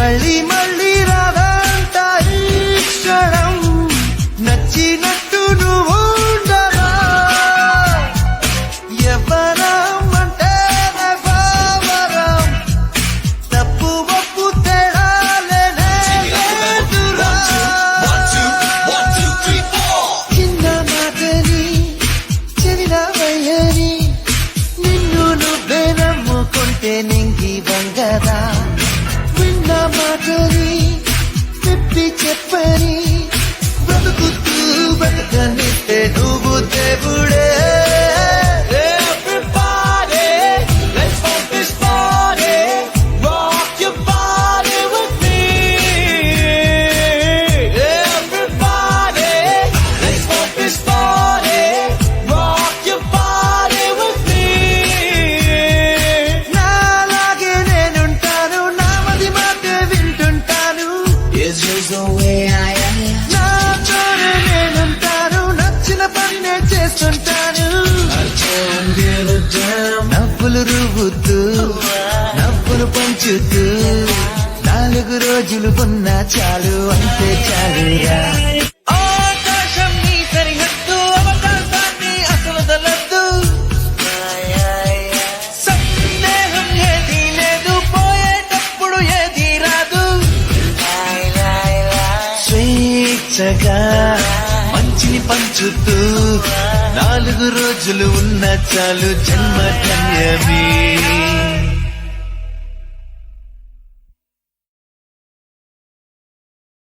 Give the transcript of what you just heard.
మళ్ళీ మళ్ళీ రాదంట ఈ క్షణం నచ్చినట్టు నువ్వు ఉండరా ఎవరం అంటే భావరం తప్పు ఒప్పు తేడాలేనే లేదురా చిన్న మాటని చెవినవయ్యని నిన్ను నువ్వే నమ్ముకుంటే నింగి వంగదా విన్న మాటని చెప్పి చెప్పని బ్రతుకుతూ బతకనిస్తే నువ్వు దేవుడే నవ్వులు రువ్వుతూ నవ్వులు పంచుతూ 4 రోజులు ఉన్నా చాలు అంతే చాలురా ఆకాశం నీ సరిహద్దు అవకాశాన్ని అసలు వదలద్దు సందేహం ఏది లేదు పోయేటప్పుడు ఏది రాదు స్వేచ్ఛగా మంచిని పంచుతూ 4 రోజులు ఉన్న చాలు జన్మ ధన్యమే